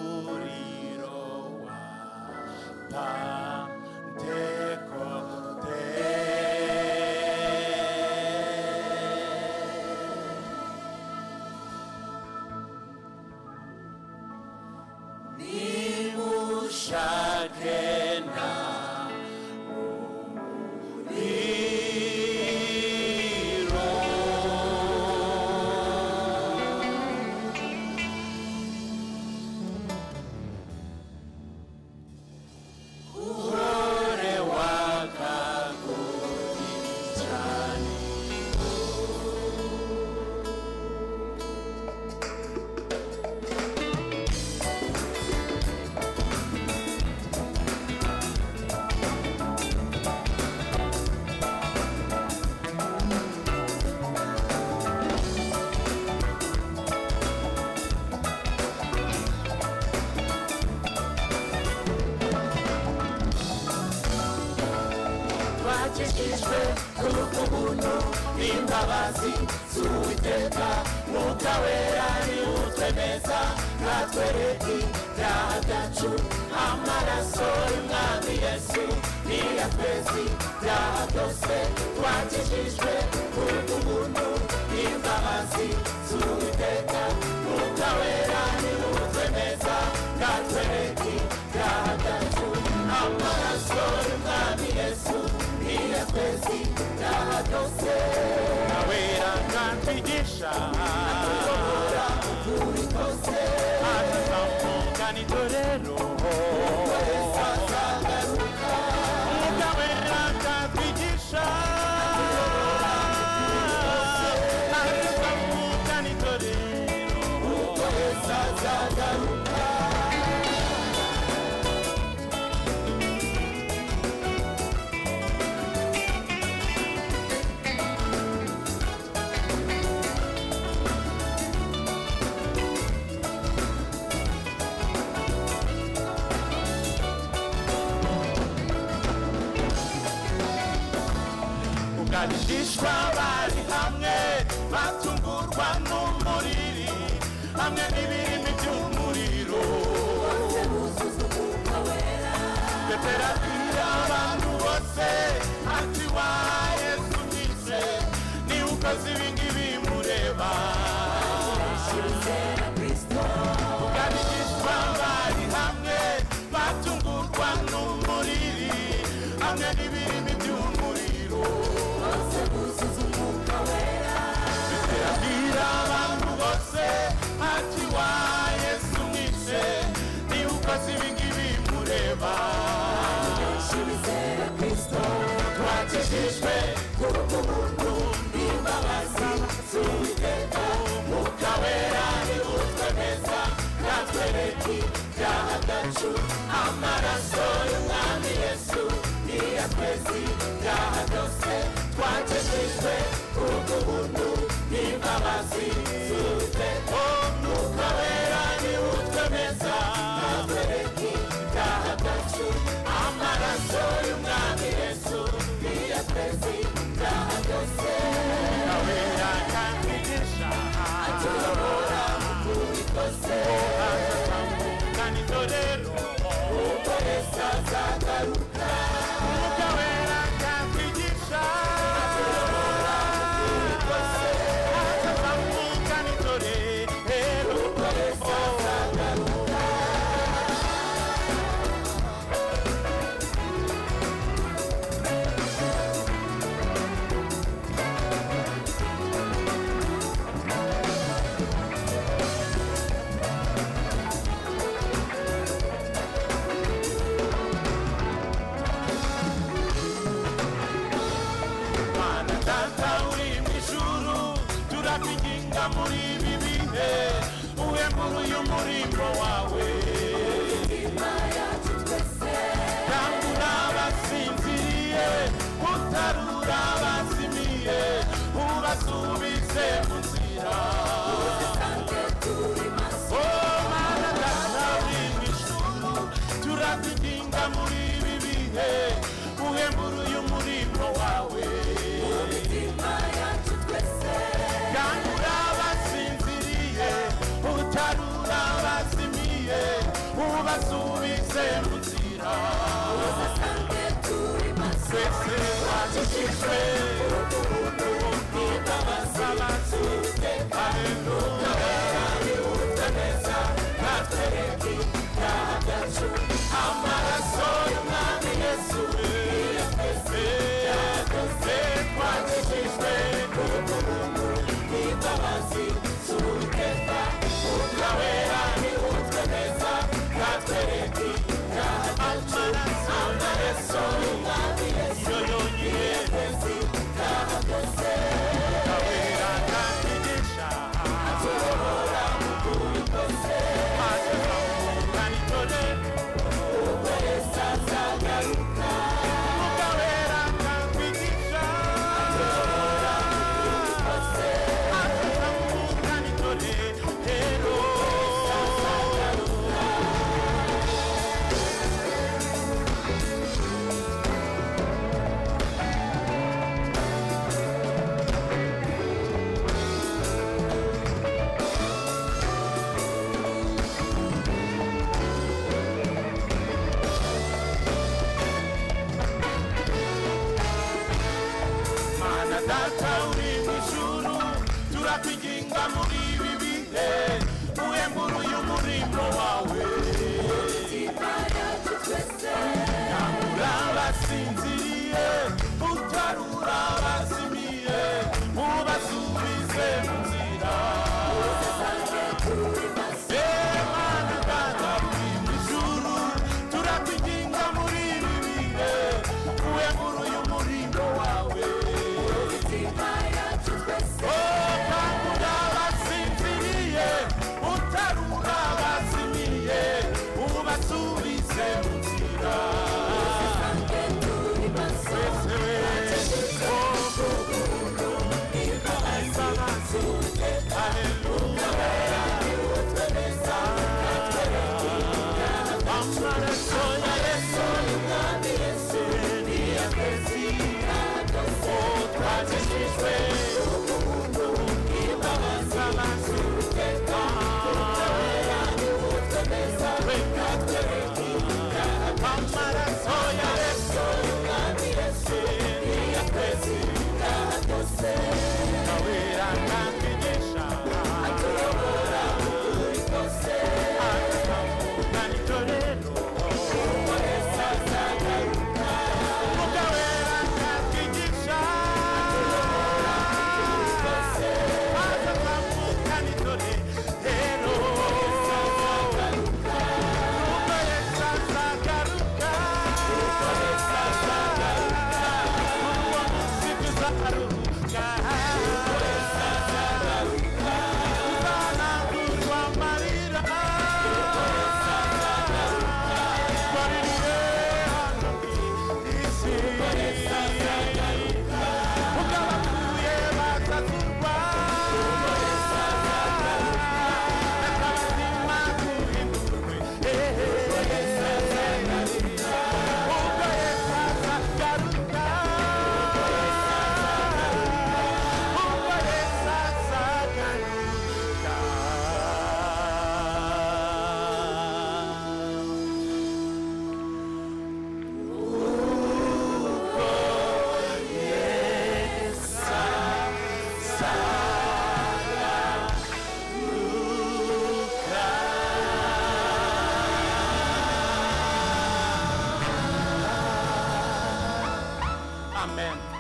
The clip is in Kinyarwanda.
umuriro wa Pentekote. Nimushake na twakijijwe kubw'ubuntu n'imbabazi z'Uwiteka, Mwuka Wera ni utwemeza ntatwereka ibyaha byacu, amaraso y'Umwami Yesu niyatweza ibyaha byose. Twakijijwe kubw'ubuntu n'imbabazi z'Uwiteka, Mwuka Wera ni utwemeza ntatwereka ibyaha byacu, amaraso y'Umwami Yesu niyatweza ibyaha byose. Wera ntatwigisha atuyobora ukuri kose, azazamuka n'itorero wese azagaruka. Mwuka Wera ntatwigisha atuyobora ukuri kose, azazamuka n'itorero wese azagaruka. Abigishwa bari hamwe batungurwa n'umuriri, hamwe n'ibirimi by'umuriro, bose buzuza Umwuka Wera. Petero abwira abantu bose ati wa Yesu nishe ni ukoze ibingibi mureba. Abigishwa bari hamwe batungurwa n'umuriri, hamwe n'ibirimi by'umuriro, bose buzuza Umwuka Wera. Petero abwira abantu bose ati wa Yesu nishe ni ukoze ibingibi mureba. Twakijijwe kubw'ubuntu n'imbabazi z'Uwiteka, Mwuka Wera ni utwemeza ntatwereka ibyaha byacu, amaraso y'Umwami Yesu niyatweza ibyaha byose. Twakijijwe kubw'ubuntu n'imbabazi z'Uwiteka, Mwuka Wera ni utwemeza ntatwereka ibyaha byacu, amaraso y'Umwami Yesu niyatweza ibyaha byose. Mwuka Wera ntatwigisha atuyobora ukuri kose, azazamuka n'itorero wese azagaruka. Mwuka Wera ntatwigisha atuyobora ukuri kose, azazamuka n'itorero wese azagaruka. Turakwinginga muri ibi bihe uhembura uyu murimo wawe, imitima yacu twese, rangura abasinziriye, utarura abazimiye, ubasubize mu nzira, uzisange turi maso. Mana Data uri mw'ijuru, turakwinginga muri ibi bihe uhembura uyu murimo wawe, imitima yacu twese, rangura abasinziriye, ubasubize mu nzira twese twakijijwe amaraso y'umwami Yesu twakijijwe n'imbabazi z'Uwiteka ukabera nihutwe neza katwereke amaraso y'umwami Yesu yonyine kahageze ukabera kanyigisha atuyobora mu kuri kose maze nkanitore ubwo Yesu azagaruka ukabera kanyigisha atuyobora mu kuri kose maze nkanitore hero data uri mw'ijuru turakwinginga muri ibi bihe uhembura uyu murimo wawe nyamura abasinziriye utarura abazimiye ubasubize mu nzira Mana data uri mw'ijuru turakwinginga muri ibi bihe uhembura uyu murimo wawe utarura abazimiye ubasubize mu nzira Amen.